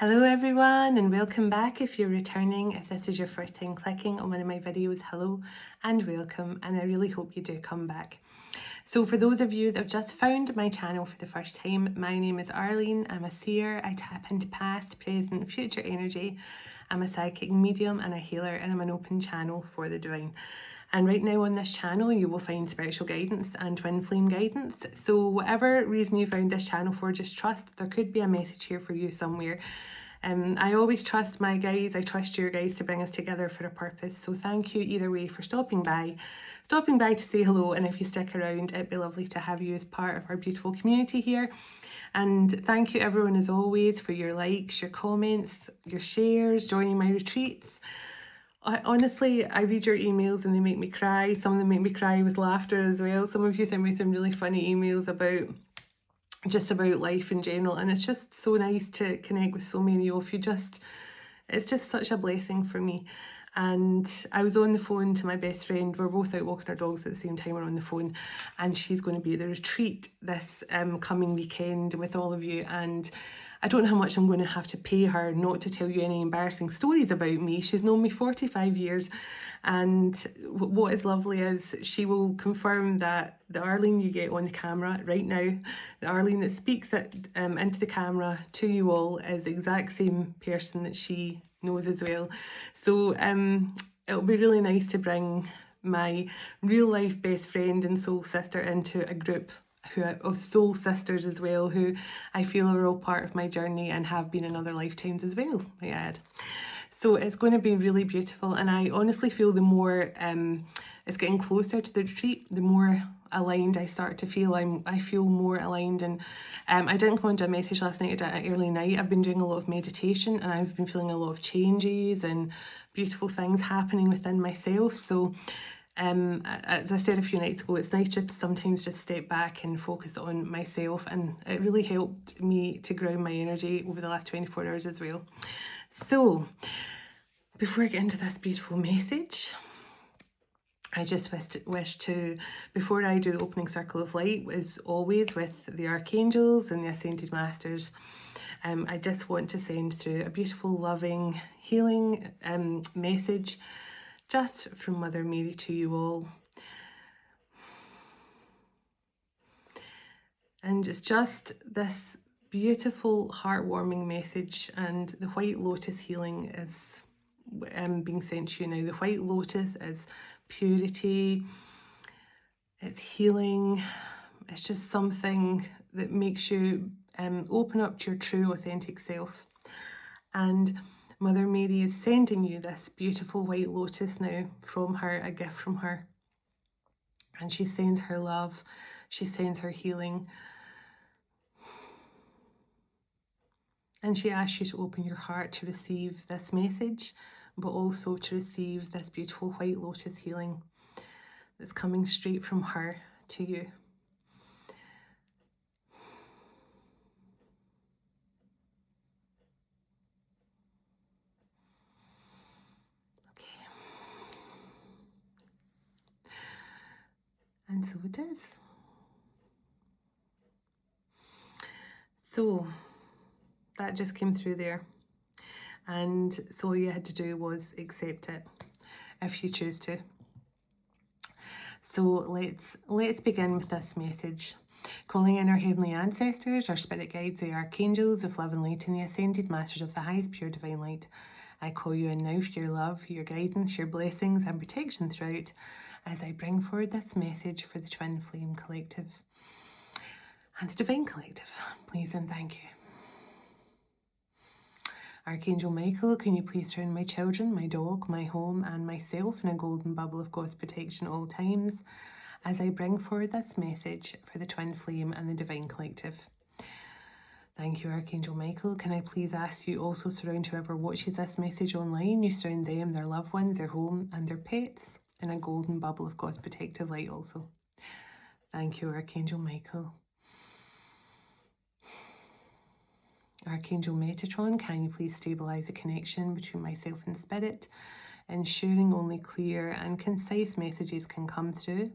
Hello everyone and welcome back. If you're returning, if this is your first time clicking on one of my videos, hello and welcome, and I really hope you do come back. So for those of you that have just found my channel for the first time, my name is Arlene. I'm a seer. I tap into past, present, future energy. I'm a psychic medium and a healer, and I'm an open channel for the divine. And right now on this channel, you will find spiritual guidance and twin flame guidance. So whatever reason you found this channel for, just trust there could be a message here for you somewhere. I always trust my guides. I trust your guides to bring us together for a purpose. So thank you either way for stopping by to say hello. And if you stick around, it'd be lovely to have you as part of our beautiful community here. And thank you everyone as always for your likes, your comments, your shares, joining my retreats. Honestly, I read your emails and they make me cry. Some of them make me cry with laughter as well. Some of you send me some really funny emails about life in general, and it's just so nice to connect with so many of you. It's just such a blessing for me. And I was on the phone to my best friend. We're both out walking our dogs at the same time. We're on the phone, and she's going to be at the retreat this coming weekend with all of you. And I don't know how much I'm going to have to pay her not to tell you any embarrassing stories about me. She's known me 45 years. And what is lovely is she will confirm that the Arlene you get on the camera right now, the Arlene that speaks into the camera to you all, is the exact same person that she knows as well. So it'll be really nice to bring my real life best friend and soul sister into a group of soul sisters as well, who I feel are all part of my journey and have been in other lifetimes as well, I add. So it's going to be really beautiful, and I honestly feel the more it's getting closer to the retreat, the more aligned I start to feel. I feel more aligned, and I didn't come onto a message last night. I did it at early night. I've been doing a lot of meditation, and I've been feeling a lot of changes and beautiful things happening within myself. So as I said a few nights ago, it's nice just to sometimes just step back and focus on myself, and it really helped me to ground my energy over the last 24 hours as well. So before I get into this beautiful message, I just wish to, before I do the opening circle of light, as always with the archangels and the ascended masters, I just want to send through a beautiful, loving, healing message just from Mother Mary to you all. And it's just this beautiful, heartwarming message, and the White Lotus healing is being sent to you now. The White Lotus is purity, it's healing, it's just something that makes you open up to your true, authentic self. And Mother Mary is sending you this beautiful White Lotus now from her, a gift from her. And she sends her love, she sends her healing. And she asks you to open your heart to receive this message, but also to receive this beautiful White Lotus healing that's coming straight from her to you. Okay. And so it is. So that just came through there. And so all you had to do was accept it if you choose to. So let's begin with this message. Calling in our heavenly ancestors, our spirit guides, the archangels of love and light, and the ascended masters of the highest pure divine light. I call you in now for your love, your guidance, your blessings and protection throughout, as I bring forward this message for the Twin Flame Collective and the Divine Collective. Please and thank you. Archangel Michael, can you please surround my children, my dog, my home and myself in a golden bubble of God's protection at all times, as I bring forward this message for the Twin Flame and the Divine Collective. Thank you, Archangel Michael. Can I please ask you also surround whoever watches this message online? You surround them, their loved ones, their home and their pets in a golden bubble of God's protective light also. Thank you, Archangel Michael. Archangel Metatron, can you please stabilise the connection between myself and Spirit, ensuring only clear and concise messages can come through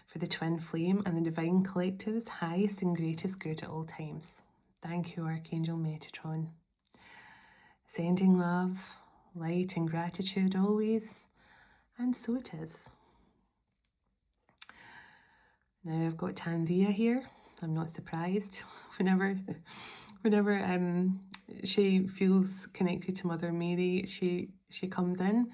for the Twin Flame and the Divine Collective's highest and greatest good at all times. Thank you, Archangel Metatron. sending love, light and gratitude always, and so it is. Now I've got Tanzia here. I'm not surprised. Whenever she feels connected to Mother Mary, she comes in.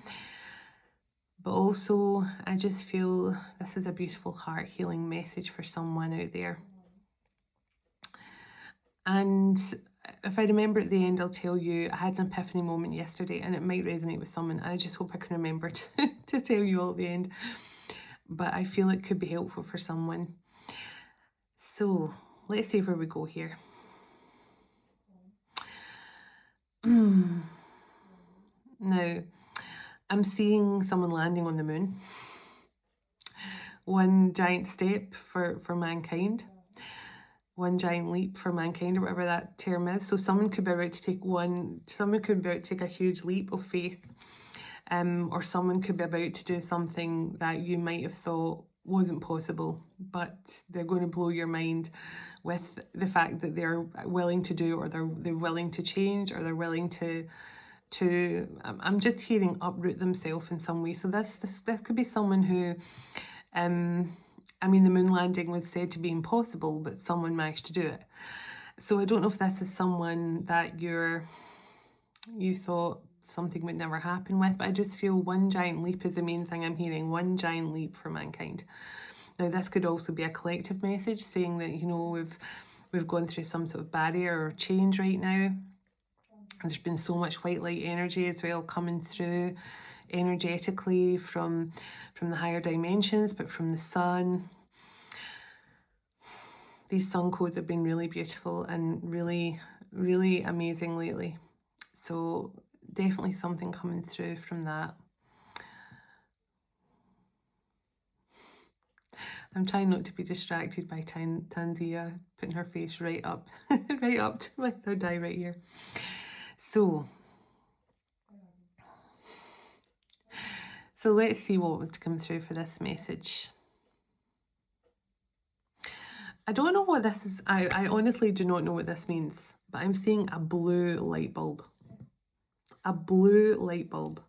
But also, I just feel this is a beautiful heart healing message for someone out there. And if I remember at the end, I'll tell you, I had an epiphany moment yesterday and it might resonate with someone. I just hope I can remember to tell you all at the end. But I feel it could be helpful for someone. So let's see where we go here. Now, I'm seeing someone landing on the moon. One giant step for mankind. One giant leap for mankind, or whatever that term is. So someone could be about to take a huge leap of faith. Or someone could be about to do something that you might have thought wasn't possible, but they're going to blow your mind with the fact that they're willing to do, or they're willing to change, or they're willing to I'm just hearing uproot themselves in some way. So this could be someone who, I mean, the moon landing was said to be impossible, but someone managed to do it. So I don't know if this is someone that you thought something would never happen with, but I just feel one giant leap is the main thing I'm hearing. One giant leap for mankind. Now this could also be a collective message saying that, you know, we've gone through some sort of barrier or change right now. There's been so much white light energy as well coming through energetically from the higher dimensions, but from the sun. These sun codes have been really beautiful and really, really amazing lately. So definitely something coming through from that. I'm trying not to be distracted by Tanzia putting her face right up, right up to my third eye right here. So let's see what was to come through for this message. I don't know what this is. I honestly do not know what this means, but I'm seeing a blue light bulb. A blue light bulb.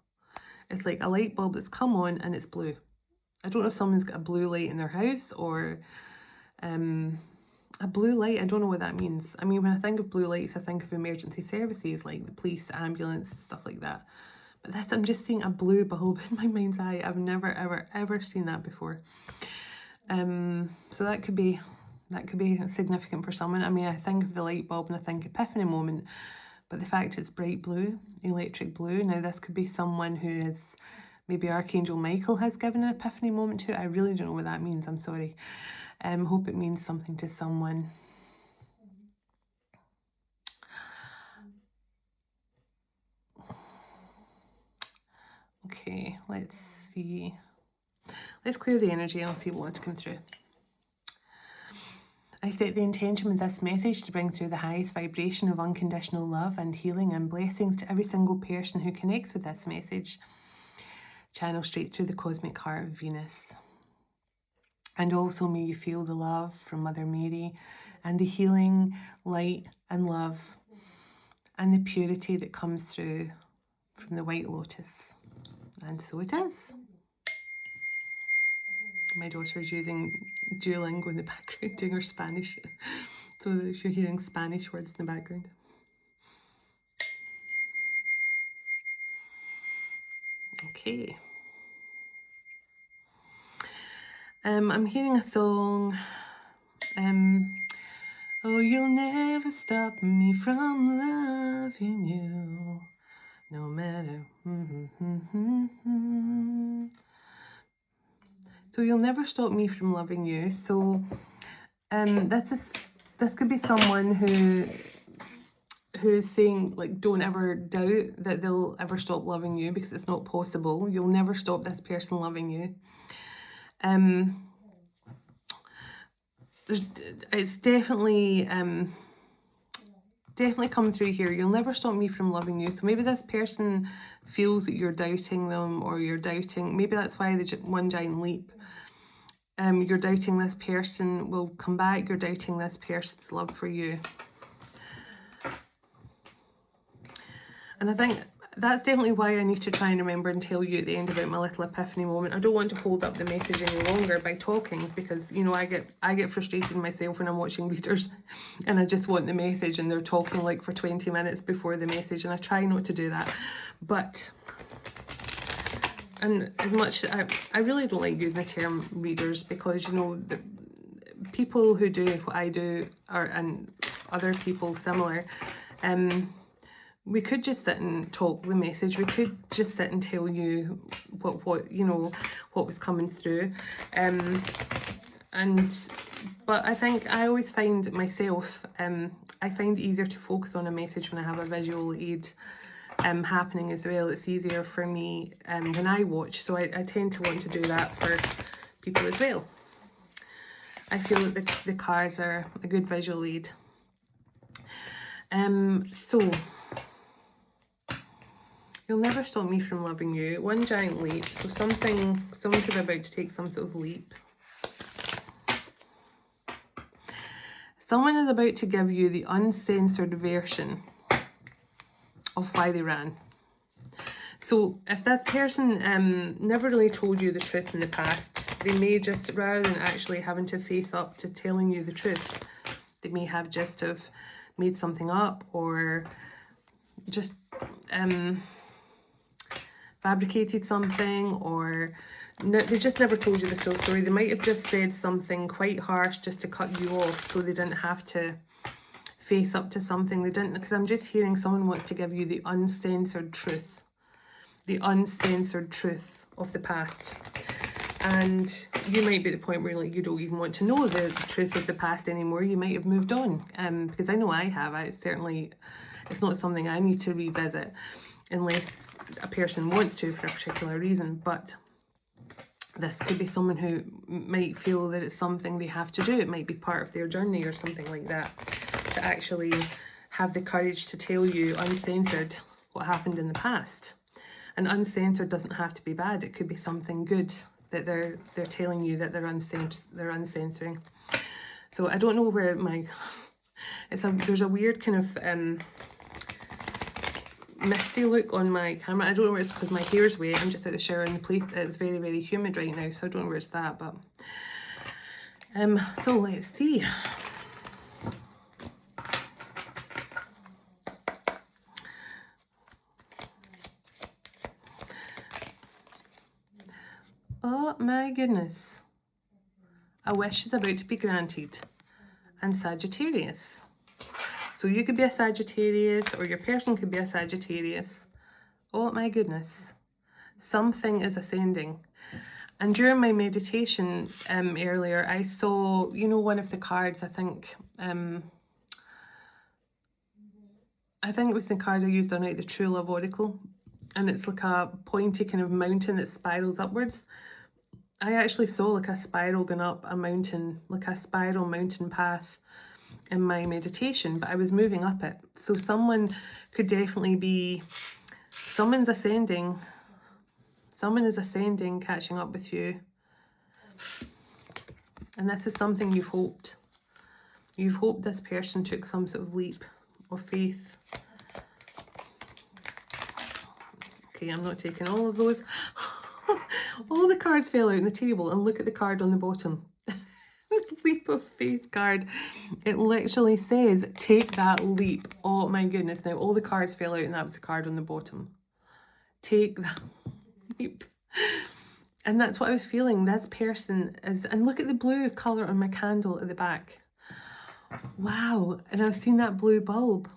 It's like a light bulb that's come on and it's blue. I don't know if someone's got a blue light in their house or a blue light. I don't know what that means. I mean, when I think of blue lights, I think of emergency services like the police, ambulance, stuff like that. But this, I'm just seeing a blue bulb in my mind's eye. I've never, ever, ever seen that before. So that could be significant for someone. I mean, I think of the light bulb and I think epiphany moment, but the fact it's bright blue, electric blue. Now this could be someone who is, maybe Archangel Michael has given an epiphany moment to. I really don't know what that means. I'm sorry. Hope it means something to someone. Okay, let's see. Let's clear the energy and I'll see what wants to come through. I set the intention with this message to bring through the highest vibration of unconditional love and healing and blessings to every single person who connects with this message. Channel straight through the cosmic heart of Venus. And also may you feel the love from Mother Mary and the healing light and love and the purity that comes through from the White Lotus. And so it is. My daughter's using Duolingo in the background, doing her Spanish. So that you're hearing Spanish words in the background. Okay. I'm hearing a song. Oh, you'll never stop me from loving you, no matter. So you'll never stop me from loving you. So this could be someone who is saying, like, don't ever doubt that they'll ever stop loving you, because it's not possible. You'll never stop this person loving you. It's definitely come through here. You'll never stop me from loving you. So maybe this person feels that you're doubting them, or you're doubting, maybe that's why the one giant leap. You're doubting this person will come back. You're doubting this person's love for you. And I think that's definitely why I need to try and remember and tell you at the end about my little epiphany moment. I don't want to hold up the message any longer by talking, because, you know, I get frustrated myself when I'm watching readers and I just want the message and they're talking like for 20 minutes before the message, and I try not to do that. But, and as much, I really don't like using the term readers, because, you know, the people who do what I do are, and other people similar, we could just sit and talk the message. We could just sit and tell you what you know, what was coming through. But I think I always find myself, I find it easier to focus on a message when I have a visual aid happening as well. It's easier for me when I watch, so I tend to want to do that for people as well. I feel that the cards are a good visual aid. So, you'll never stop me from loving you. One giant leap. So someone could be about to take some sort of leap. Someone is about to give you the uncensored version of why they ran. So if that person never really told you the truth in the past, they may just, rather than actually having to face up to telling you the truth, they may have just have made something up, or just fabricated something, or no, they just never told you the full story. They might have just said something quite harsh just to cut you off, so they didn't have to face up to something. They didn't, because I'm just hearing someone wants to give you the uncensored truth. The uncensored truth of the past. And you might be at the point where like you don't even want to know the truth of the past anymore. You might have moved on. Because I know I have. It's not something I need to revisit unless a person wants to for a particular reason. But this could be someone who might feel that it's something they have to do. It might be part of their journey or something like that, to actually have the courage to tell you uncensored what happened in the past. And uncensored doesn't have to be bad. It could be something good that they're telling you that they're uncensoring. So I don't know where there's a weird kind of misty look on my camera. I don't know where it's because my hair's wet. I'm just at the shower and the place, it's very, very humid right now, so I don't know where it's that, but so let's see. Oh my goodness. A wish is about to be granted. And Sagittarius. So you could be a Sagittarius, or your person could be a Sagittarius. Oh my goodness. Something is ascending. And during my meditation earlier, I saw, you know, one of the cards, I think it was the card I used on the True Love Oracle. And it's like a pointy kind of mountain that spirals upwards. I actually saw like a spiral going up a mountain, like a spiral mountain path in my meditation, but I was moving up it. So someone could definitely be, someone is ascending, catching up with you. And this is something you've hoped. You've hoped this person took some sort of leap of faith. Okay, I'm not taking all of those. All the cards fell out on the table, and look at the card on the bottom. Leap of faith card. It literally says, take that leap. Oh my goodness. Now all the cards fell out and that was the card on the bottom. Take that leap. And that's what I was feeling. This person is, and look at the blue colour on my candle at the back. Wow. And I've seen that blue bulb.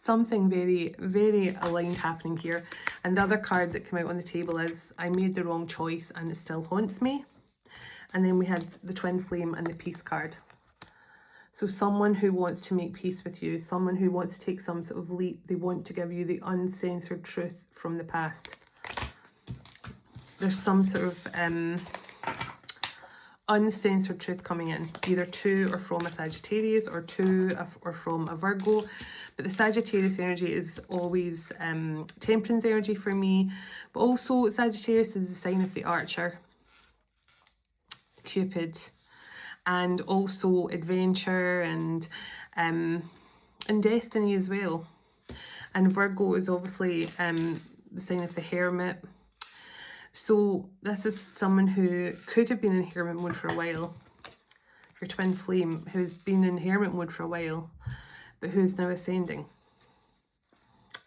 Something very, very aligned happening here. And the other card that came out on the table is, I made the wrong choice and it still haunts me. And then we had the twin flame and the peace card. So someone who wants to make peace with you, someone who wants to take some sort of leap, they want to give you the uncensored truth from the past. There's some sort of uncensored truth coming in, either to or from a Sagittarius, or to or from a Virgo. But the Sagittarius energy is always temperance energy for me. But also Sagittarius is the sign of the archer, Cupid, and also adventure and and destiny as well. And Virgo is obviously the sign of the hermit. So this is someone who could have been in hermit mode for a while. Your twin flame, who's been in hermit mode for a while, but who's now ascending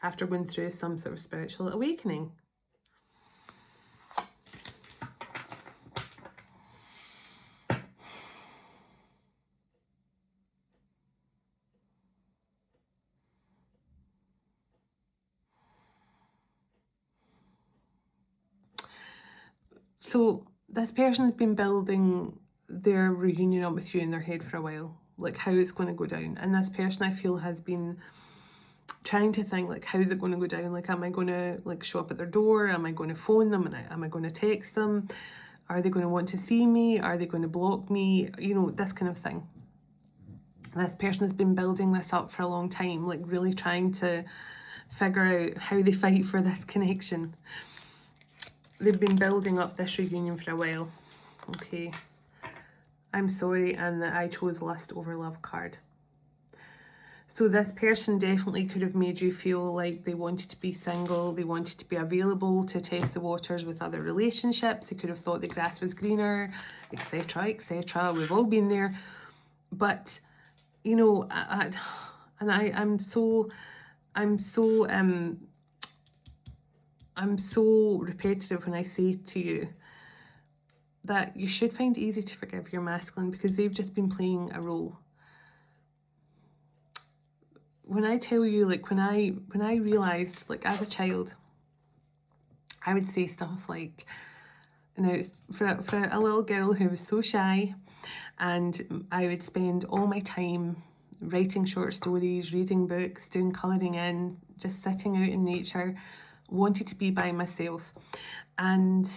after going through some sort of spiritual awakening. So this person has been building their reunion up with you in their head for a while, like how it's going to go down. And this person, I feel, has been trying to think, like, how's it going to go down? Like, am I going to like show up at their door? Am I going to phone them? And am I going to text them? Are they going to want to see me? Are they going to block me? You know, this kind of thing. This person has been building this up for a long time, like really trying to figure out how they fight for this connection. They've been building up this reunion for a while. Okay. I'm sorry, and that I chose lust over love card. So this person definitely could have made you feel like they wanted to be single, they wanted to be available to test the waters with other relationships. They could have thought the grass was greener, etc., etc. We've all been there. But, you know, I'm so repetitive when I say to you that you should find it easy to forgive your masculine, because they've just been playing a role. When I tell you, like, when I realized, like, as a child, I would say stuff like, you know, for a little girl who was so shy, and I would spend all my time writing short stories, reading books, doing colouring in, just sitting out in nature, wanted to be by myself. And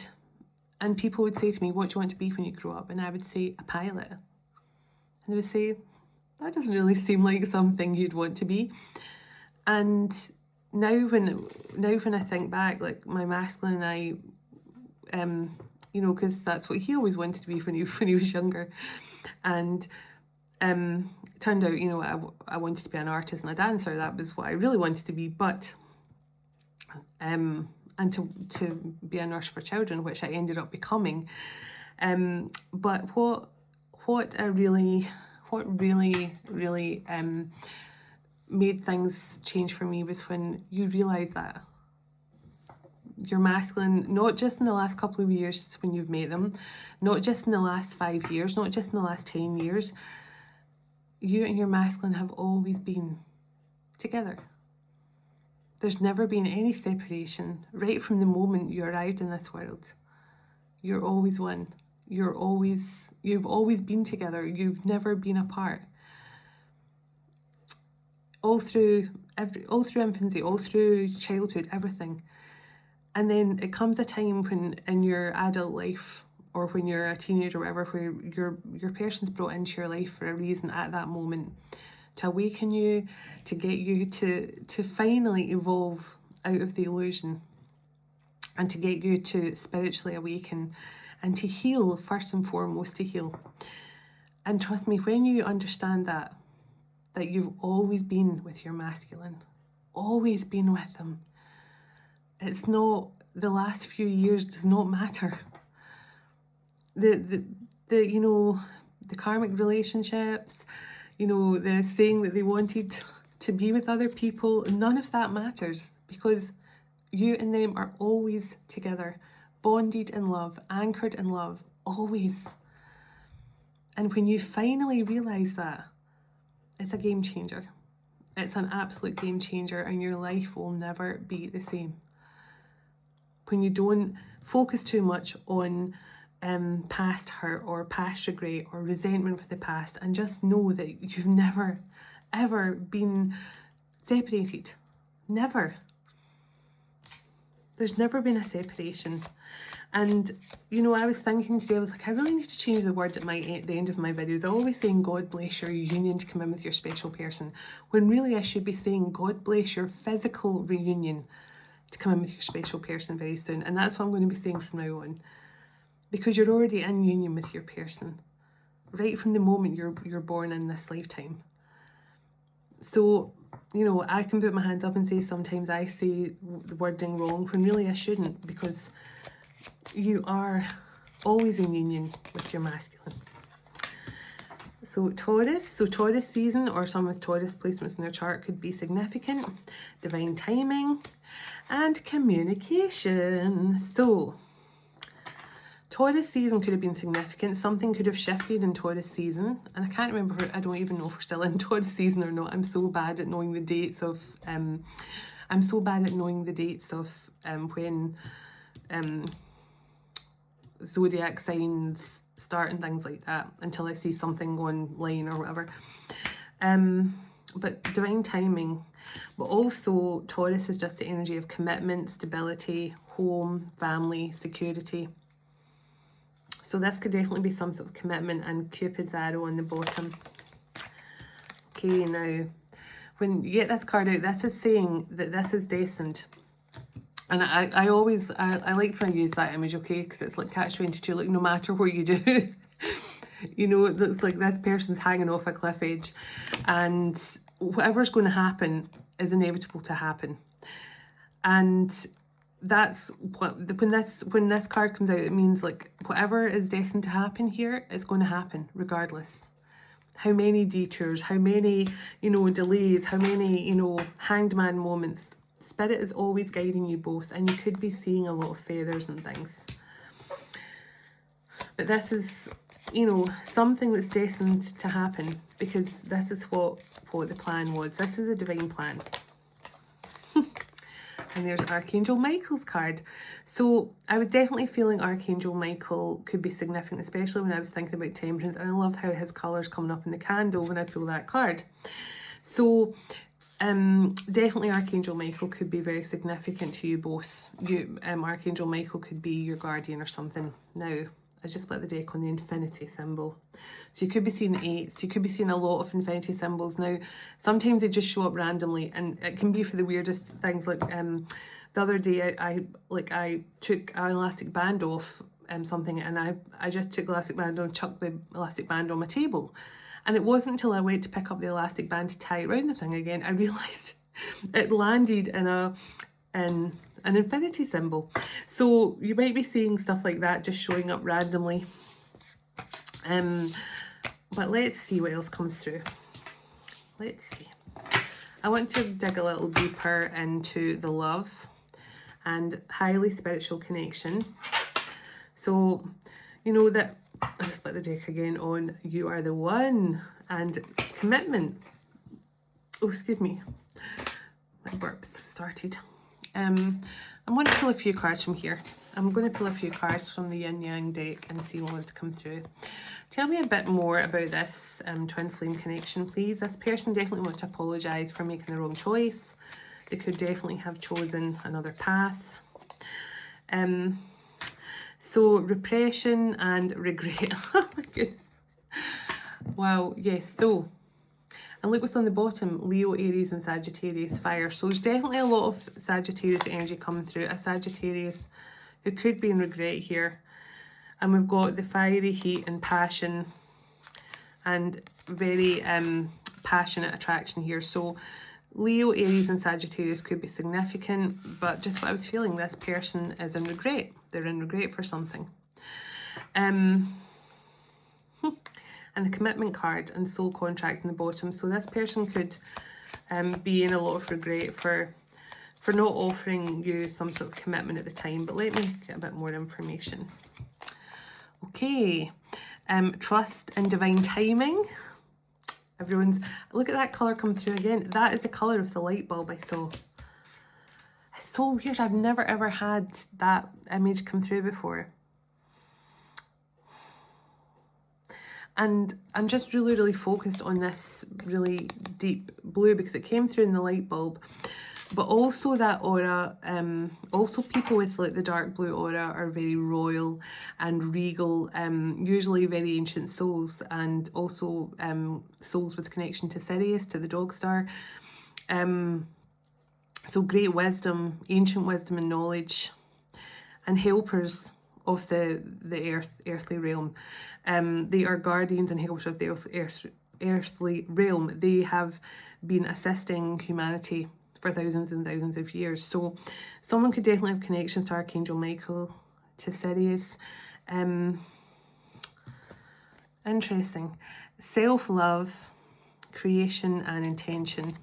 people would say to me, what do you want to be when you grow up? And I would say, a pilot. And they would say, that doesn't really seem like something you'd want to be. And now when I think back, like, my masculine and I, you know, because that's what he always wanted to be when he was younger. And it turned out, you know, I wanted to be an artist and a dancer. That was what I really wanted to be. But and to be a nurse for children, which I ended up becoming. But what really made things change for me was when you realise that your masculine, not just in the last couple of years when you've met them, not just in the last 5 years, not just in the last 10 years, you and your masculine have always been together. There's never been any separation. Right from the moment you arrived in this world, you're always one. You've always been together. You've never been apart. All through infancy, all through childhood, everything. And then it comes a time when in your adult life, or when you're a teenager or whatever, where your person's brought into your life for a reason at that moment, to awaken you, to get you to finally evolve out of the illusion, and to get you to spiritually awaken and to heal, first and foremost, to heal. And trust me, when you understand that you've always been with your masculine, always been with them, it's not, the last few years does not matter. The you know, the karmic relationships, you know, the saying that they wanted to be with other people, none of that matters, because you and them are always together, bonded in love, anchored in love, always. And when you finally realise that, it's a game changer. It's an absolute game changer, and your life will never be the same. When you don't focus too much on past hurt or past regret or resentment for the past, and just know that you've never, ever been separated. Never. There's never been a separation. And, you know, I was thinking today, I was like, I really need to change the word at the end of my videos. I'm always saying, God bless your union to come in with your special person, when really I should be saying, God bless your physical reunion to come in with your special person very soon. And that's what I'm going to be saying from now on, because you're already in union with your person right from the moment you're born in this lifetime. So, you know, I can put my hands up and say sometimes I say the wording wrong when really I shouldn't, because you are always in union with your masculine. So Taurus season, or some with Taurus placements in their chart, could be significant, divine timing, and communication. So Taurus season could have been significant. Something could have shifted in Taurus season, and I can't remember. I don't even know if we're still in Taurus season or not. I'm so bad at knowing the dates of. When zodiac signs start and things like that, until I see something online or whatever. But divine timing. But also Taurus is just the energy of commitment, stability, home, family, security. So this could definitely be some sort of commitment, and Cupid's arrow on the bottom. Okay, now when you get this card out, this is saying that this is destined. And I always like when I use that image, okay, because it's like catch-22, like no matter what you do, you know, it's like this person's hanging off a cliff edge, and whatever's going to happen is inevitable to happen. And that's what, when this card comes out, it means like whatever is destined to happen here is going to happen regardless. How many detours, how many, you know, delays, how many, you know, hanged man moments. Spirit is always guiding you both, and you could be seeing a lot of feathers and things. But this is, you know, something that's destined to happen, because this is what the plan was. This is a divine plan. And there's Archangel Michael's card. So I was definitely feeling Archangel Michael could be significant, especially when I was thinking about temperance. And I love how his colour's coming up in the candle when I pull that card. So definitely Archangel Michael could be very significant to you both. Archangel Michael could be your guardian or something. Now, I just split the deck on the infinity symbol. So you could be seeing eights, you could be seeing a lot of infinity symbols. Now, sometimes they just show up randomly, and it can be for the weirdest things. Like the other day, I took an elastic band off something, and I just took the elastic band and chucked the elastic band on my table. And it wasn't until I went to pick up the elastic band to tie it around the thing again, I realised it landed in an infinity symbol. So you might be seeing stuff like that just showing up randomly. But let's see what else comes through. Let's see. I want to dig a little deeper into the love and highly spiritual connection. So, you know that, I'll split the deck again on you are the one, and commitment. Oh, excuse me. My burps started. I'm going to pull a few cards from here. I'm going to pull a few cards from the Yin Yang deck and see what wants to come through. Tell me a bit more about this twin flame connection, please. This person definitely wants to apologise for making the wrong choice. They could definitely have chosen another path. So repression and regret. Oh my goodness. Wow, yes. So, and look what's on the bottom. Leo, Aries and Sagittarius, fire. So there's definitely a lot of Sagittarius energy coming through. A Sagittarius who could be in regret here. And we've got the fiery heat and passion and very passionate attraction here. So Leo, Aries and Sagittarius could be significant, but just what I was feeling, this person is in regret. They're in regret for something. And the commitment card and soul contract in the bottom. So this person could be in a lot of regret for not offering you some sort of commitment at the time. But let me get a bit more information. Okay, trust and divine timing. Everyone's, look at that colour come through again. That is the colour of the light bulb I saw. It's so weird. I've never ever had that image come through before. And I'm just really focused on this really deep blue because it came through in the light bulb. But also that aura, also people with like the dark blue aura are very royal and regal, usually very ancient souls, and also souls with connection to Sirius, to the dog star. So great wisdom, ancient wisdom and knowledge, and helpers of the earthly realm. They are guardians and helpers of the earthly realm. They have been assisting humanity for thousands and thousands of years. So someone could definitely have connections to Archangel Michael, to Sirius. Interesting. Self-love, creation and intention.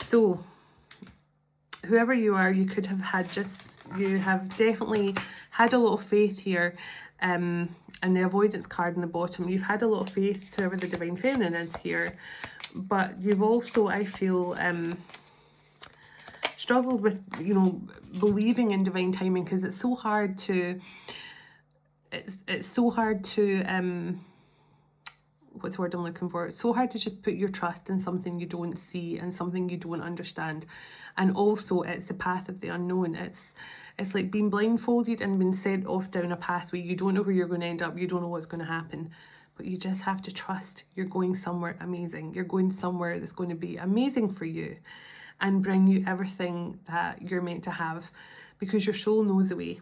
So whoever you are, you could have had you have definitely had a lot of faith here. And the avoidance card in the bottom, you've had a lot of faith, whoever the divine feminine is here. But you've also, I feel, struggled with, you know, believing in divine timing, because it's so hard to, it's so hard to, what's the word I'm looking for? It's so hard to just put your trust in something you don't see and something you don't understand. And also it's the path of the unknown. It's like being blindfolded and being sent off down a pathway. You don't know where you're going to end up. You don't know what's going to happen. But you just have to trust you're going somewhere amazing. You're going somewhere that's going to be amazing for you and bring you everything that you're meant to have, because your soul knows the way.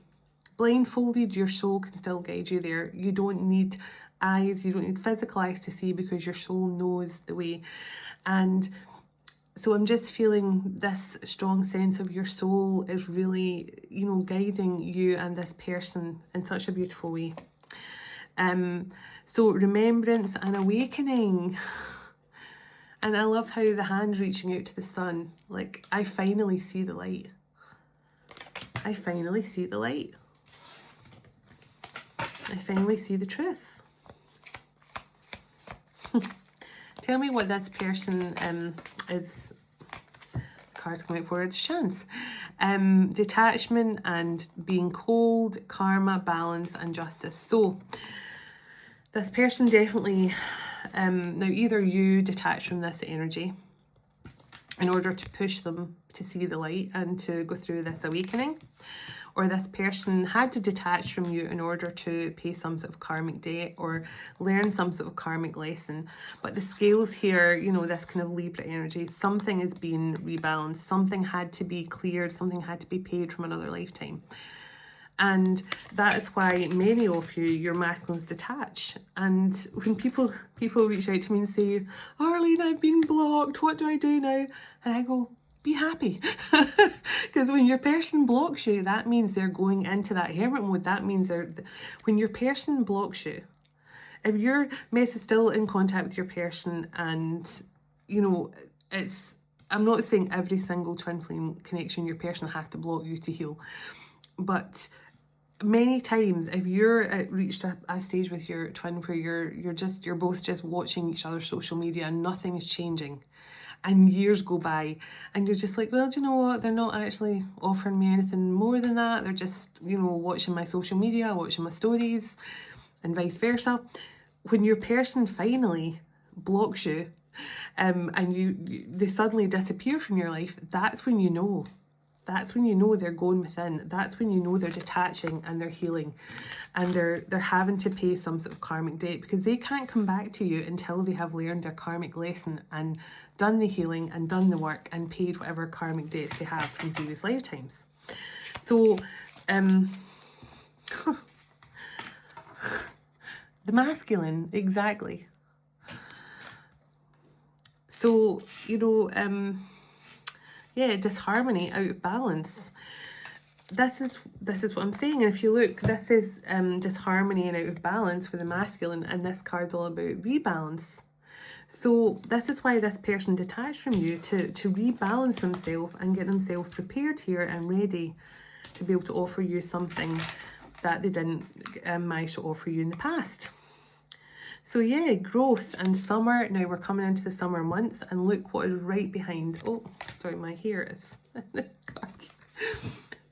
Blindfolded, your soul can still guide you there. You don't need eyes, you don't need physical eyes to see, because your soul knows the way. And so I'm just feeling this strong sense of your soul is really, you know, guiding you and this person in such a beautiful way. So remembrance and awakening. And I love how the hand reaching out to the sun, like, I finally see the light. I finally see the light. I finally see the truth. Tell me what this person is. Cards coming forward, chance. Detachment and being cold, karma, balance and justice. So this person definitely, now either you detach from this energy in order to push them to see the light and to go through this awakening, or this person had to detach from you in order to pay some sort of karmic debt or learn some sort of karmic lesson. But the scales here, you know, this kind of Libra energy, something is being rebalanced, something had to be cleared, something had to be paid from another lifetime. And that is why many of you, your masculines detach. And when people reach out to me and say, Arlene, I've been blocked, what do I do now? And I go, be happy. Because when your person blocks you, that means they're going into that hermit mode. That means when your person blocks you, if you're still in contact with your person, and, you know, I'm not saying every single twin flame connection your person has to block you to heal, but many times if you're reached a stage with your twin where you're both just watching each other's social media and nothing is changing, and years go by and you're just like, well, do you know what, they're not actually offering me anything more than that, they're just, you know, watching my social media, watching my stories, and vice versa. When your person finally blocks you, and they suddenly disappear from your life, that's when you know. That's when you know they're going within. That's when you know they're detaching and they're healing, and they're having to pay some sort of karmic debt, because they can't come back to you until they have learned their karmic lesson and done the healing and done the work and paid whatever karmic debts they have from previous lifetimes. So the masculine, exactly. So, you know, yeah, disharmony, out of balance. This is what I'm saying. And if you look, this is disharmony and out of balance for the masculine, and this card's all about rebalance. So this is why this person detached from you, to rebalance themselves and get themselves prepared here and ready to be able to offer you something that they didn't manage to offer you in the past. So yeah, growth and summer. Now we're coming into the summer months, and look what is right behind. Oh, sorry, my hair is in the cards.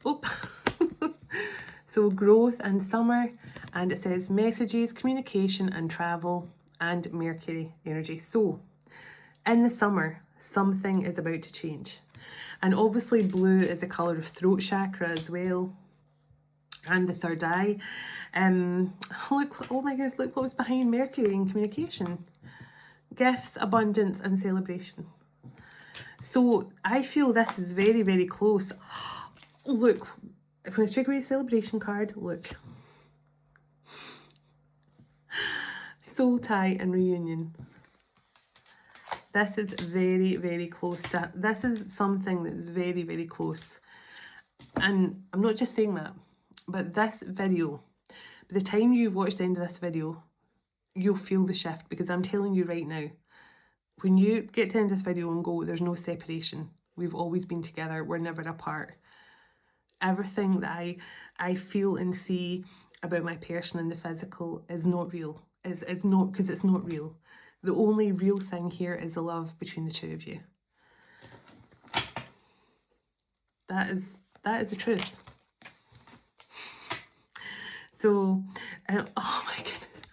Oh. So growth and summer, and it says messages, communication and travel, and Mercury energy. So in the summer, something is about to change. And obviously blue is the colour of throat chakra as well, and the third eye. Look, oh my goodness, look what was behind Mercury in communication. Gifts, abundance and celebration. So I feel this is very, very close. Look, when I take away the celebration card, look. Soul tie and reunion. This is very, very close to, this is something that is very, very close. And I'm not just saying that, but this video, by the time you've watched the end of this video, you'll feel the shift, because I'm telling you right now, when you get to the end of this video and go, there's no separation. We've always been together. We're never apart. Everything that I feel and see about my person in the physical is not real. It's not, because it's not real. The only real thing here is the love between the two of you. That is the truth. So, oh my goodness.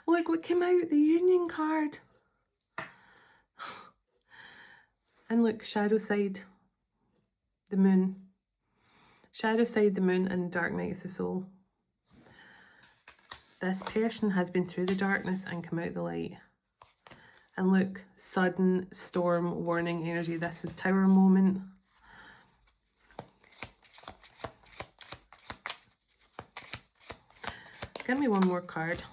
Look what came out, the union card. And look, shadow side, the moon. Shadow side, the moon, and dark night of the soul. This person has been through the darkness and come out the light. And look, sudden storm warning energy. This is tower moment. Give me one more card.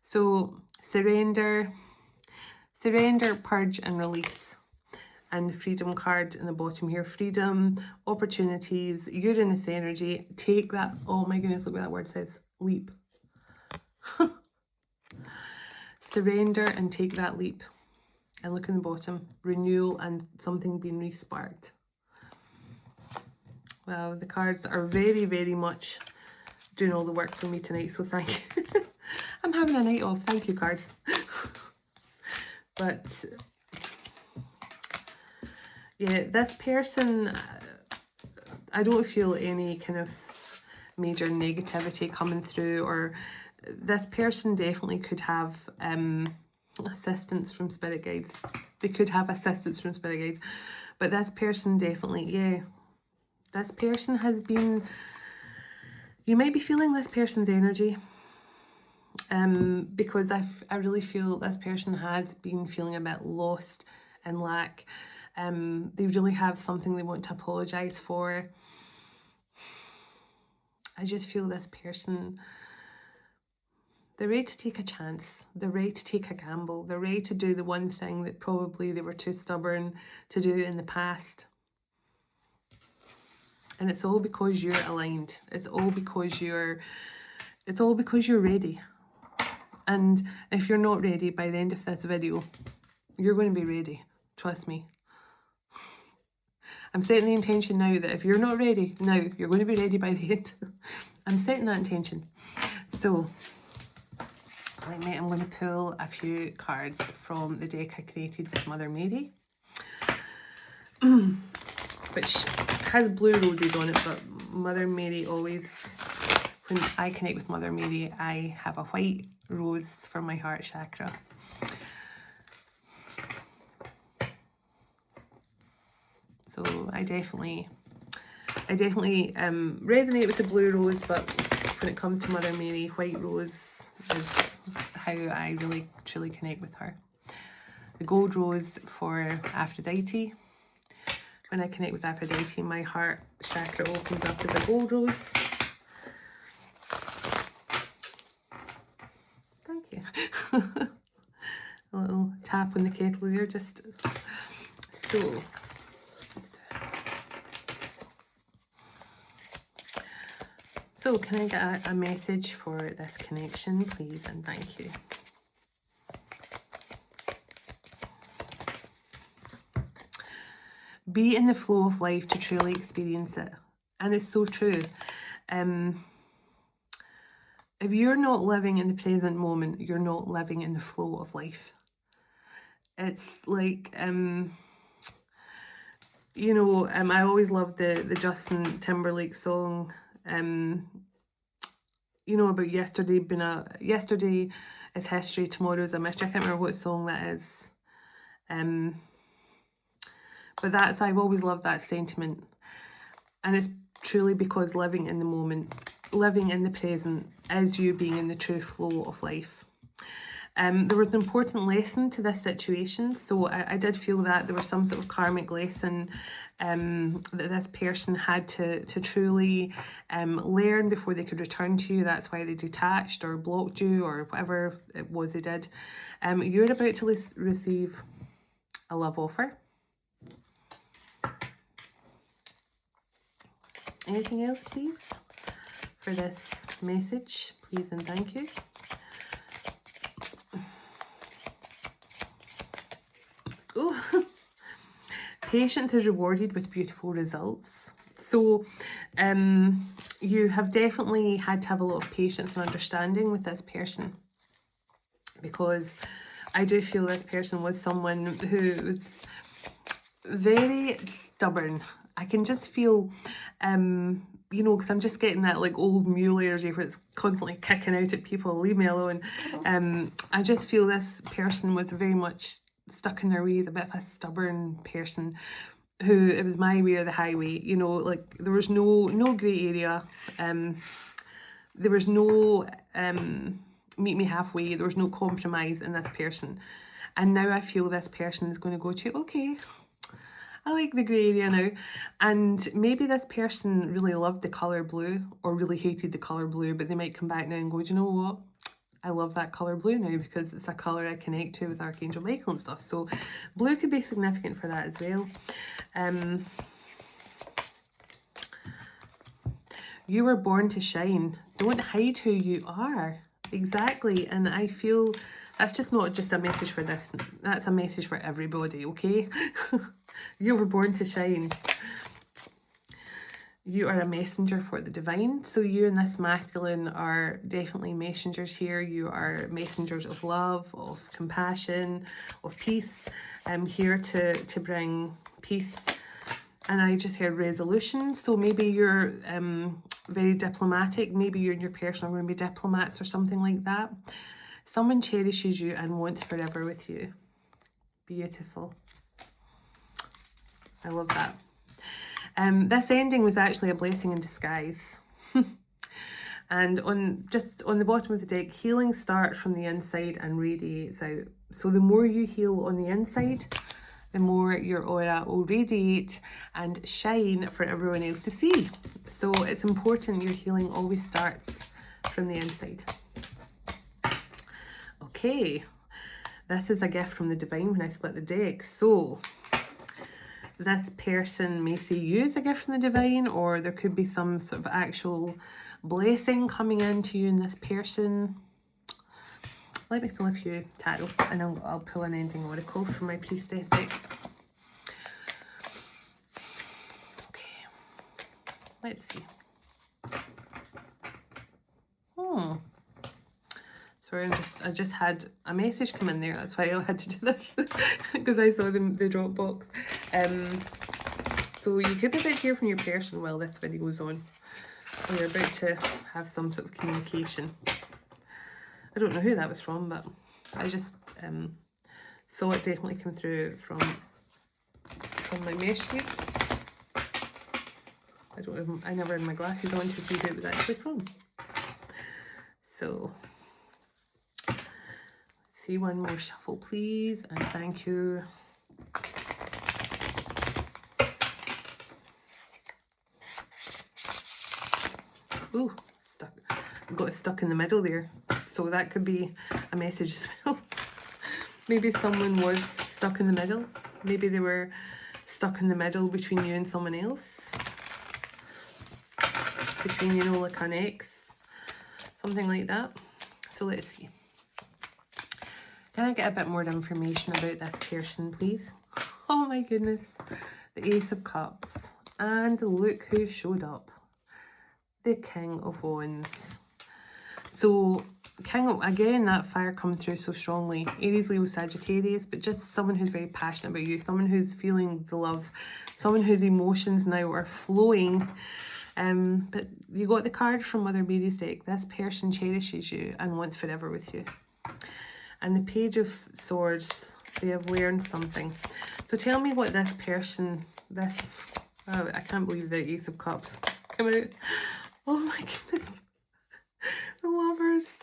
So, surrender, purge and release. And the freedom card in the bottom here. Freedom, opportunities, Uranus energy. Take that, oh my goodness, look what that word says. Leap. Surrender and take that leap. And look in the bottom. Renewal and something being re-sparked. Well, the cards are very, very much doing all the work for me tonight, so thank you. I'm having a night off. Thank you, cards. But yeah, this person, I don't feel any kind of major negativity coming through, or this person definitely could have assistance from spirit guides. They could have assistance from spirit guides, but this person definitely, yeah, this person has been, you might be feeling this person's energy, because I really feel this person has been feeling a bit lost and lack. They really have something they want to apologise for. I just feel this person, they're ready to take a chance. They're ready to take a gamble. They're ready to do the one thing that probably they were too stubborn to do in the past. And it's all because you're aligned. It's all because you're ready. And if you're not ready by the end of this video, you're going to be ready. Trust me. I'm setting the intention now that if you're not ready now, you're going to be ready by the end. I'm setting that intention. So, I'm going to pull a few cards from the deck I created with Mother Mary, which has blue roses on it, but Mother Mary always, when I connect with Mother Mary, I have a white rose for my heart chakra. So I definitely resonate with the blue rose, but when it comes to Mother Mary, white rose is how I really truly connect with her. The gold rose for Aphrodite. When I connect with Aphrodite, my heart chakra opens up as a gold rose. Thank you. A little tap on the kettle there, just so. So can I get a message for this connection, please, and thank you. Be in the flow of life to truly experience it. And it's so true. If you're not living in the present moment, you're not living in the flow of life. It's like, you know, I always loved the Justin Timberlake song, you know, about yesterday being yesterday is history, tomorrow's a mystery. I can't remember what song that is. But I've always loved that sentiment. And it's truly because living in the moment, living in the present is you being in the true flow of life. There was an important lesson to this situation. So I did feel that there was some sort of karmic lesson that this person had to truly learn before they could return to you. That's why they detached or blocked you or whatever it was they did. You're about to receive a love offer. Anything else, please, for this message? Please and thank you. Oh, patience is rewarded with beautiful results. So you have definitely had to have a lot of patience and understanding with this person, because I do feel this person was someone who was very stubborn. I can just feel, you know, because I'm just getting that like old mule energy where it's constantly kicking out at people, leave me alone. I just feel this person was very much stuck in their ways, a bit of a stubborn person who, it was my way or the highway, you know, like there was no grey area. There was no meet me halfway, there was no compromise in this person. And now I feel this person is going to go to, okay, I like the grey area now. And maybe this person really loved the colour blue or really hated the colour blue, but they might come back now and go, do you know what? I love that colour blue now because it's a colour I connect to with Archangel Michael and stuff. So blue could be significant for that as well. You were born to shine. Don't hide who you are. Exactly. And I feel that's just not just a message for this. That's a message for everybody, okay? You were born to shine. You are a messenger for the divine. So you and this masculine are definitely messengers here. You are messengers of love, of compassion, of peace. I'm here to bring peace. And I just heard resolution. So maybe you're very diplomatic. Maybe you and your person are going to be diplomats or something like that. Someone cherishes you and wants forever with you. Beautiful. I love that. This ending was actually a blessing in disguise. And on the bottom of the deck, healing starts from the inside and radiates out. So the more you heal on the inside, the more your aura will radiate and shine for everyone else to see. So it's important your healing always starts from the inside. Okay, this is a gift from the divine when I split the deck. So this person may see you as a gift from the divine, or there could be some sort of actual blessing coming into you and this person. Let me pull a few tarot and I'll pull an ending oracle from my priestess deck. Okay, let's see. Sorry, I just had a message come in there. That's why I had to do this because I saw the Dropbox. So you could be about to hear from your person while this video goes on, or you're about to have some sort of communication. I don't know who that was from, but I just saw it definitely come through from my mesh sheet. I never had my glasses on to see who it was actually from. So see one more shuffle, please, and thank you. Ooh, stuck. I got stuck in the middle there. So that could be a message as well. Maybe someone was stuck in the middle. Maybe they were stuck in the middle between you and someone else. Between, you know, like an ex. Something like that. So let's see. Can I get a bit more information about this person, please? Oh my goodness. The Ace of Cups. And look who showed up. The King of Wands. So, again, that fire comes through so strongly. Aries, Leo, Sagittarius, but just someone who's very passionate about you. Someone who's feeling the love. Someone whose emotions now are flowing. But you got the card from Mother Mary's deck. This person cherishes you and wants forever with you. And the Page of Swords, they have learned something. So tell me what this person, oh, I can't believe the Ace of Cups come out. Oh my goodness. The Lovers.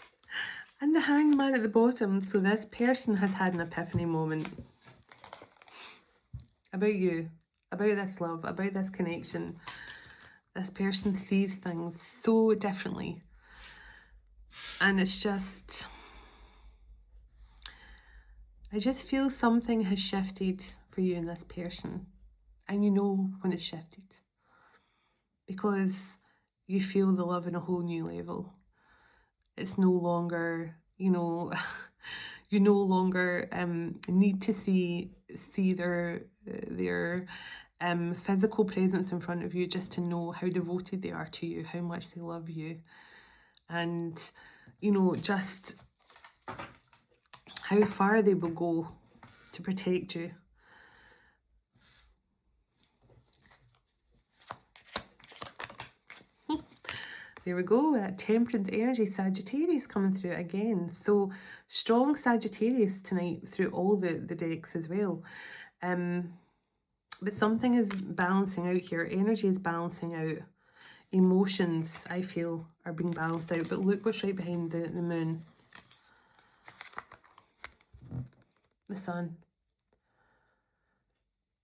And the Hanged Man at the bottom. So this person has had an epiphany moment. About you. About this love. About this connection. This person sees things so differently. And it's just... I just feel something has shifted for you and this person, and you know when it's shifted because you feel the love in a whole new level. It's no longer, you know, you no longer need to see their physical presence in front of you just to know how devoted they are to you, how much they love you, and you know, just how far they will go to protect you. There we go, that temperance energy, Sagittarius coming through again. So strong Sagittarius tonight through all the decks as well. But something is balancing out here. Energy is balancing out. Emotions, I feel, are being balanced out. But look what's right behind the moon. The sun.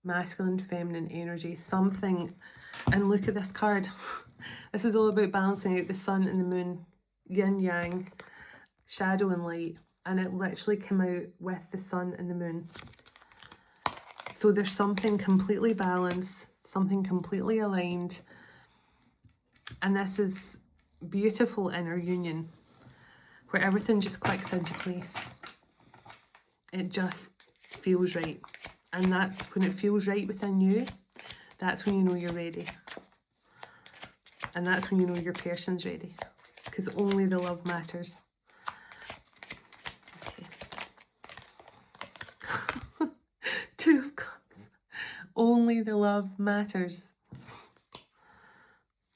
Masculine, feminine energy. Something. And look at this card. This is all about balancing out the sun and the moon. Yin, yang, shadow and light. And it literally came out with the sun and the moon. So there's something completely balanced, something completely aligned. And this is beautiful inner union, where everything just clicks into place. It just feels right. And that's when it feels right within you, that's when you know you're ready. And that's when you know your person's ready. Because only the love matters. Okay. Two of Cups. Only the love matters.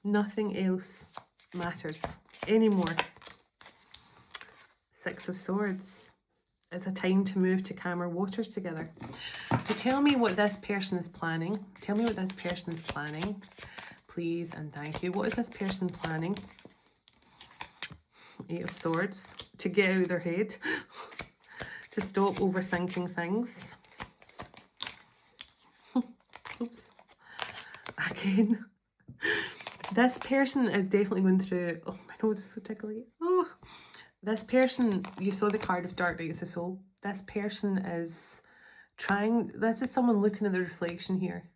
Nothing else matters anymore. Six of Swords. It's a time to move to calmer waters together. So tell me what this person is planning. Tell me what this person is planning. Please and thank you. What is this person planning? Eight of Swords. To get out of their head. To stop overthinking things. Oops. Again. This person is definitely going through... Oh, my nose is so tickly. Oh. This person, you saw the card of Dark Night of the Soul. This person is trying... This is someone looking at the reflection here.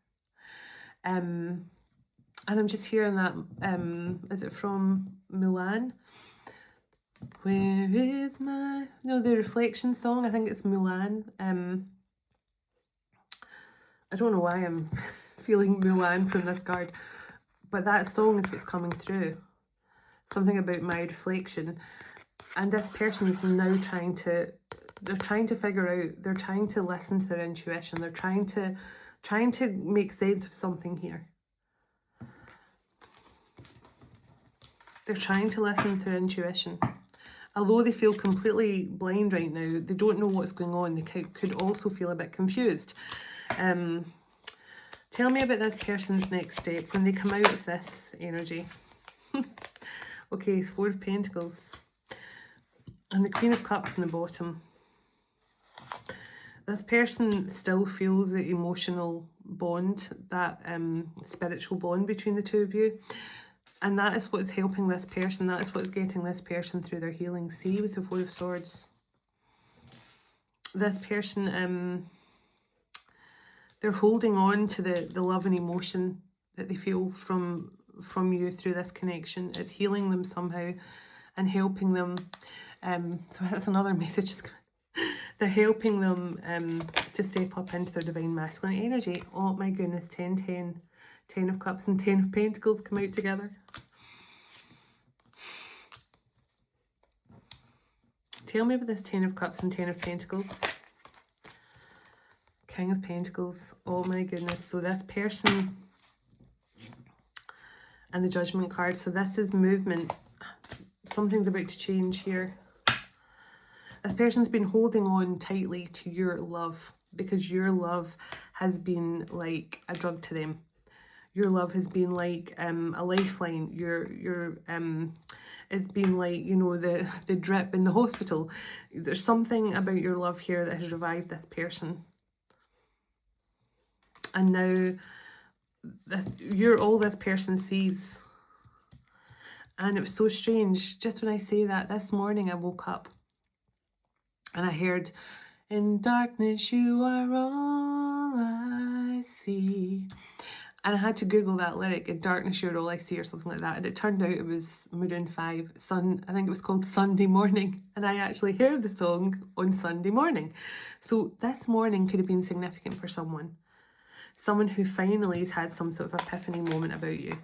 And I'm just hearing that... is it from Mulan? Where is my... No, the reflection song. I think it's Mulan. I don't know why I'm feeling Mulan from this card. But that song is what's coming through. Something about my reflection. And this person is now trying to... They're trying to figure out... They're trying to listen to their intuition. They're trying to make sense of something here. They're trying to listen to their intuition. Although they feel completely blind right now, they don't know what's going on. They could also feel a bit confused. Tell me about this person's next step when they come out of this energy. Okay, it's Four of Pentacles. And the Queen of Cups in the bottom. This person still feels the emotional bond, that spiritual bond between the two of you. And that is what's helping this person. That is what's getting this person through their healing. See, with the Four of Swords. This person, they're holding on to the love and emotion that they feel from you through this connection. It's healing them somehow and helping them. So that's another message. They're helping them to step up into their divine masculine energy. Oh my goodness, 10, 10. 10 of Cups and 10 of Pentacles come out together. Tell me about this 10 of Cups and 10 of Pentacles. King of Pentacles. Oh my goodness. So this person and the Judgment card. So this is movement. Something's about to change here. This person's been holding on tightly to your love because your love has been like a drug to them. Your love has been like a lifeline. It's been like, you know, the drip in the hospital. There's something about your love here that has revived this person. And now you're all this person sees. And it was so strange. Just when I say that, this morning I woke up and I heard In darkness you are all I see. And I had to Google that lyric, in darkness you're all I see, or something like that. And it turned out it was Maroon 5, I think it was called Sunday Morning. And I actually heard the song on Sunday morning. So this morning could have been significant for someone. Someone who finally has had some sort of epiphany moment about you.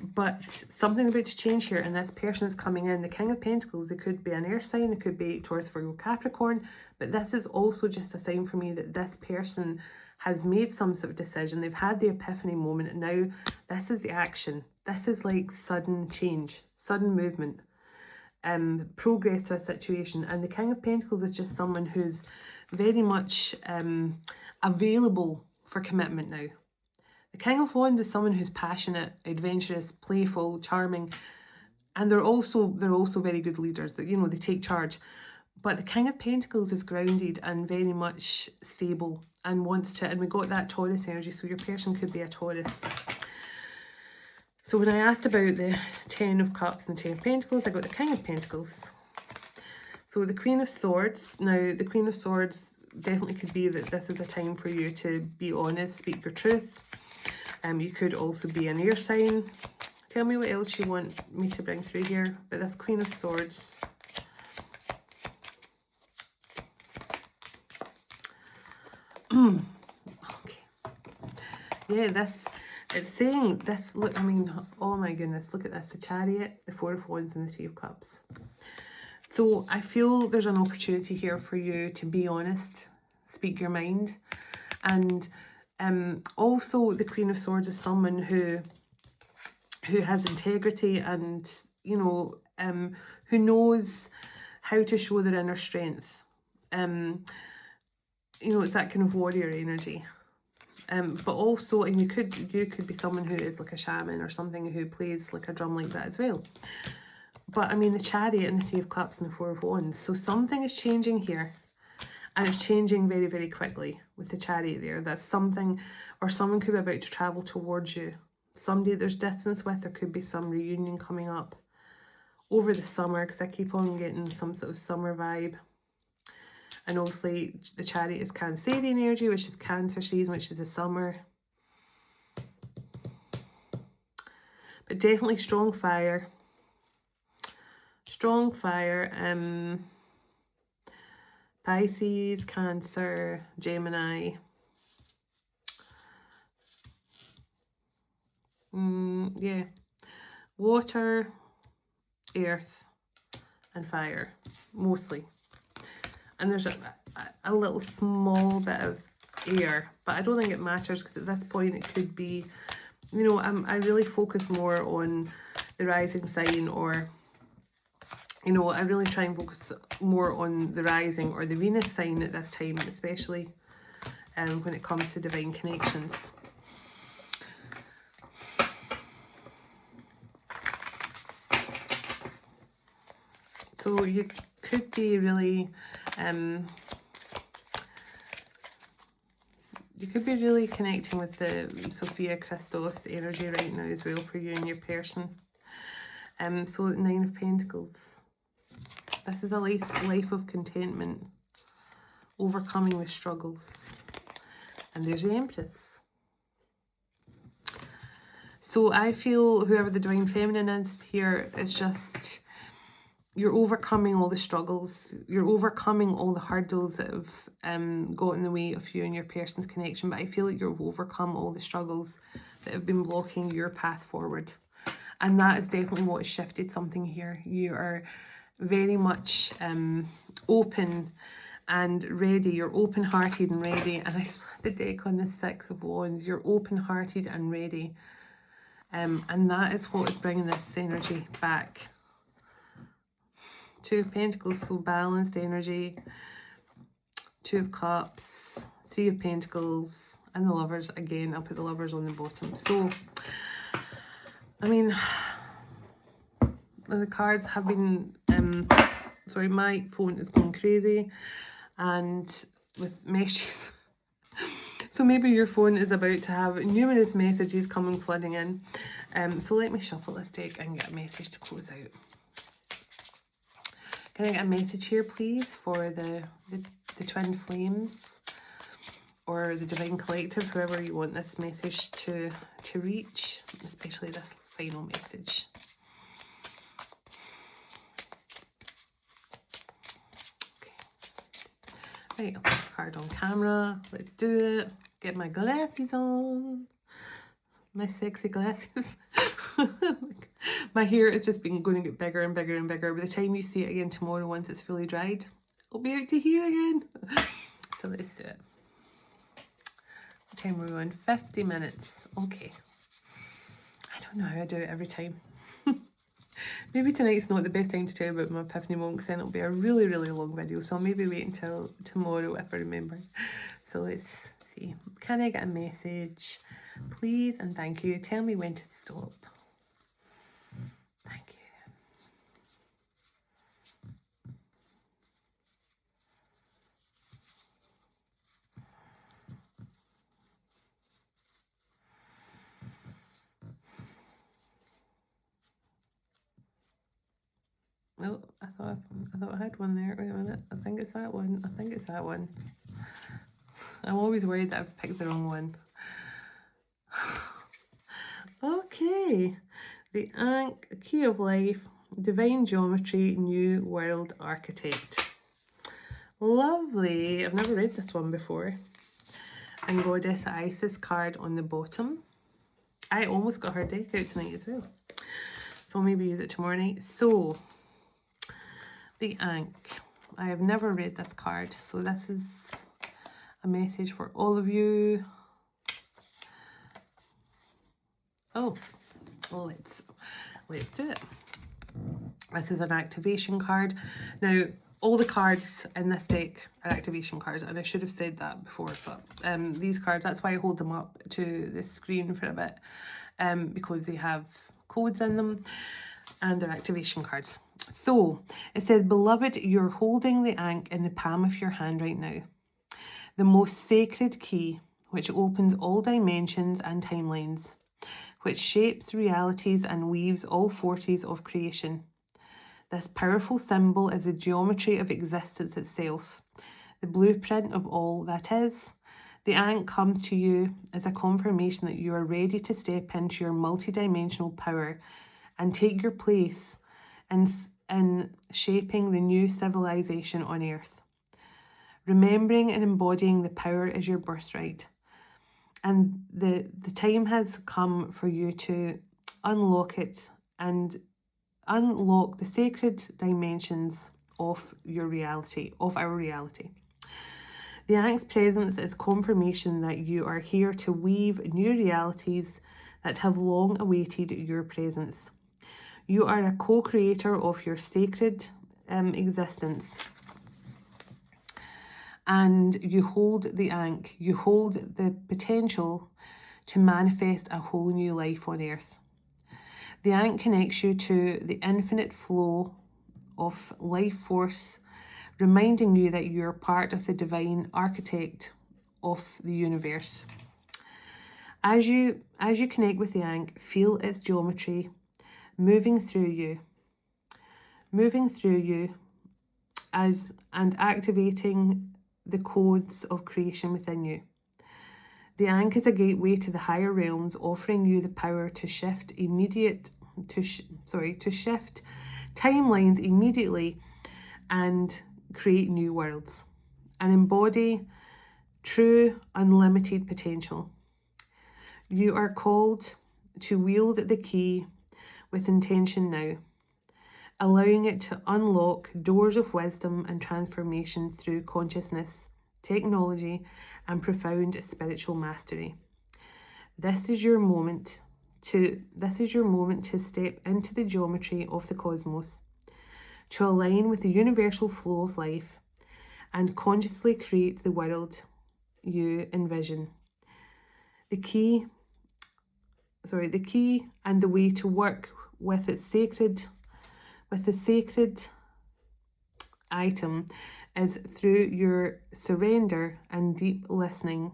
But something about to change here, and this person is coming in. The King of Pentacles, they could be an air sign, it could be Taurus, Virgo, Capricorn, but this is also just a sign for me that this person has made some sort of decision. They've had the epiphany moment, and now this is the action. This is like sudden change, sudden movement, progress to a situation. And the King of Pentacles is just someone who's very much available for commitment now. The King of Wands is someone who's passionate, adventurous, playful, charming, and they're also very good leaders. That, you know, they take charge. But the King of Pentacles is grounded and very much stable and wants to, and we got that Taurus energy, so your person could be a Taurus. So when I asked about the 10 of Cups and the 10 of Pentacles, I got the King of Pentacles. So the Queen of Swords, now the Queen of Swords definitely could be that this is a time for you to be honest, speak your truth. You could also be an air sign. Tell me what else you want me to bring through here. But this Queen of Swords. Okay. Yeah, this, it's saying this, look, I mean, oh my goodness, look at this. The Chariot, the Four of Wands and the Three of Cups. So I feel there's an opportunity here for you to be honest, speak your mind. And also the Queen of Swords is someone who has integrity and, you know, who knows how to show their inner strength. You know, it's that kind of warrior energy. But also, and you could be someone who is like a shaman or something who plays like a drum like that as well. But I mean, the Chariot and the Three of Cups and the Four of Wands. So something is changing here. And it's changing very, very quickly with the Chariot there. That's something, or someone could be about to travel towards you. Somebody there's distance with, there could be some reunion coming up over the summer, because I keep on getting some sort of summer vibe. And obviously the Chariot is Cancerian energy, which is Cancer season, which is the summer. But definitely strong fire. Strong fire. Pisces, Cancer, Gemini. Yeah. Water, earth, and fire, mostly. And there's a little small bit of air, but I don't think it matters, because at this point it could be, you know, I really focus more on the rising sign, or, you know, I really try and focus more on the rising or the Venus sign at this time, especially when it comes to divine connections. So you could be really, connecting with the Sophia Christos energy right now as well for you and your person. So 9 of Pentacles. This is a life of contentment, overcoming the struggles. And there's the Empress. So I feel whoever the Divine Feminine is here, it's just, you're overcoming all the struggles. You're overcoming all the hurdles that have got in the way of you and your person's connection. But I feel like you've overcome all the struggles that have been blocking your path forward. And that is definitely what has shifted something here. You are very much open and ready. You're open-hearted and ready. And I split the deck on the Six of Wands. You're open-hearted and ready. And that is what is bringing this energy back. Two of Pentacles, so balanced energy. Two of Cups, Three of Pentacles, and the Lovers. Again, I'll put the Lovers on the bottom. So, I mean, the cards have been, sorry, my phone is going crazy, and with messages. So maybe your phone is about to have numerous messages coming flooding in. So let me shuffle this deck and get a message to close out. Can I get a message here, please, for the the twin flames or the divine collectives, whoever you want this message to reach, especially this final message. Okay. Right, card on camera. Let's do it. Get my glasses on. My sexy glasses. My hair has just been going to get bigger and bigger and bigger. By the time you see it again tomorrow, once it's fully dried, it'll be out to here again. So let's do it. What time are we on? 50 minutes. Okay. I don't know how I do it every time. Maybe tonight's not the best time to tell you about my epiphany moment, because then it'll be a really, really long video. So I'll maybe wait until tomorrow if I remember. So let's see. Can I get a message? Please and thank you. Tell me when to stop. Thank you. Oh, I thought I had one there. Wait a minute. I think it's that one. I think it's that one. I'm always worried that I've picked the wrong one. Okay. The Ankh, Key of Life, Divine Geometry, New World Architect. Lovely. I've never read this one before. And Goddess Isis card on the bottom. I almost got her deck out tonight as well. So I'll maybe use it tomorrow night. So, the Ankh. I have never read this card. So this is a message for all of you. Oh, let's do it. This is an activation card. Now, all the cards in this deck are activation cards, and I should have said that before, but these cards, that's why I hold them up to the screen for a bit, because they have codes in them, and they're activation cards. So, it says, Beloved, you're holding the Ankh in the palm of your hand right now. The most sacred key, which opens all dimensions and timelines, which shapes realities and weaves all forces of creation. This powerful symbol is the geometry of existence itself, the blueprint of all that is. The Ankh comes to you as a confirmation that you are ready to step into your multidimensional power and take your place in shaping the new civilization on Earth. Remembering and embodying the power is your birthright. And the time has come for you to unlock it and unlock the sacred dimensions of your reality, of our reality. The Ankh's presence is confirmation that you are here to weave new realities that have long awaited your presence. You are a co-creator of your sacred existence. And you hold the Ankh, you hold the potential to manifest a whole new life on Earth. The Ankh connects you to the infinite flow of life force, reminding you that you're part of the divine architect of the universe. As you connect with the Ankh, feel its geometry moving through you and activating the codes of creation within you. The Ankh is a gateway to the higher realms, offering you the power to shift shift timelines immediately and create new worlds and embody true unlimited potential. You are called to wield the key with intention now, allowing it to unlock doors of wisdom and transformation through consciousness, technology, and profound spiritual mastery. This is your moment to step into the geometry of the cosmos, to align with the universal flow of life and consciously create the world you envision. The key and the way to work with the sacred item is through your surrender and deep listening.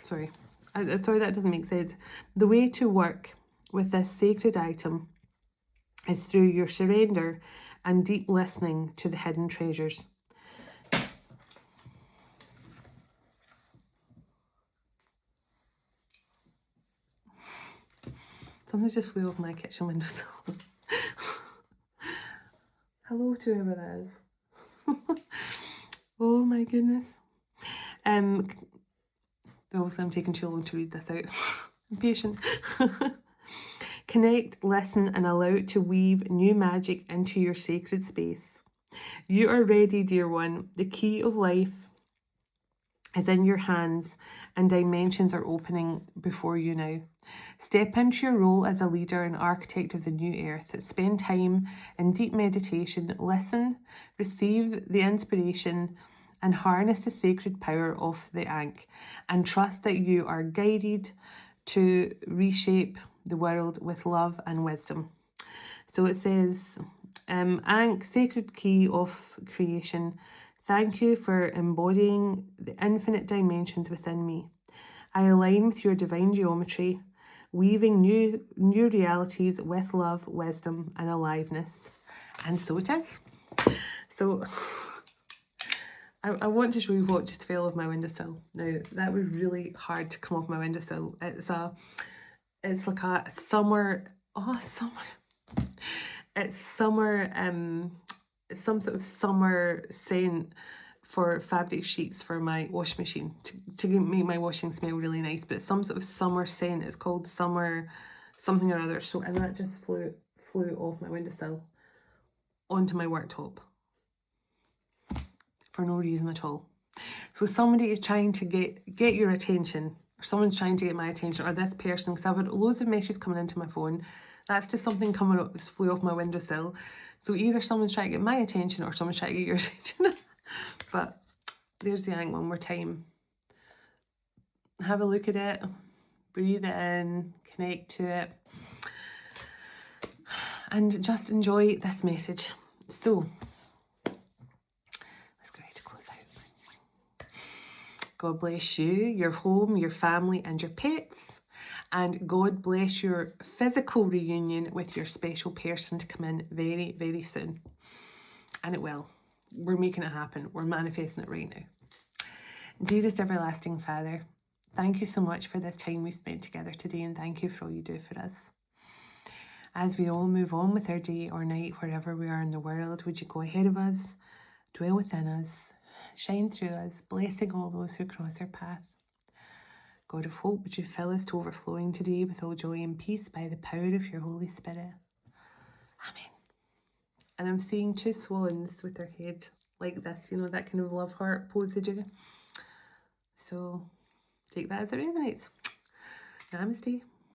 Sorry, that doesn't make sense. The way to work with this sacred item is through your surrender and deep listening to the hidden treasures. Something just flew off my kitchen windowsill. Hello to whoever that is. Oh my goodness. Obviously I'm taking too long to read this out. I'm patient. Connect, listen, and allow it to weave new magic into your sacred space. You are ready, dear one. The key of life is in your hands, and dimensions are opening before you now. Step into your role as a leader and architect of the new earth. Spend time in deep meditation, listen, receive the inspiration, and harness the sacred power of the Ankh, and trust that you are guided to reshape the world with love and wisdom. So it says, Ankh, sacred key of creation, thank you for embodying the infinite dimensions within me. I align with your divine geometry, weaving new realities with love, wisdom, and aliveness. And so it is. So I want to show you what just fell off my windowsill. Now, that was really hard to come off my windowsill. It's like a summer, it's summer, it's some sort of summer scent for fabric sheets for my washing machine to make my washing smell really nice, but it's some sort of summer scent. It's called summer something or other. So, and that just flew off my windowsill onto my worktop for no reason at all. So somebody is trying to get your attention, or someone's trying to get my attention, or this person, because I've had loads of messages coming into my phone. That's just something coming up, this flew off my windowsill. So either someone's trying to get my attention or someone's trying to get your attention. But there's the Ankh one more time. Have a look at it, breathe it in, connect to it, and just enjoy this message. So, let's go ahead to close out. God bless you, your home, your family, and your pets. And God bless your physical reunion with your special person to come in very, very soon. And it will. We're making it happen. We're manifesting it right now. Dearest everlasting Father, thank you so much for this time we've spent together today, and thank you for all you do for us. As we all move on with our day or night, wherever we are in the world, would you go ahead of us, dwell within us, shine through us, blessing all those who cross our path. God of hope, would you fill us to overflowing today with all joy and peace by the power of your Holy Spirit. Amen. And I'm seeing two swans with their head like this, you know, that kind of love heart pose they do. So take that as it resonates. Namaste.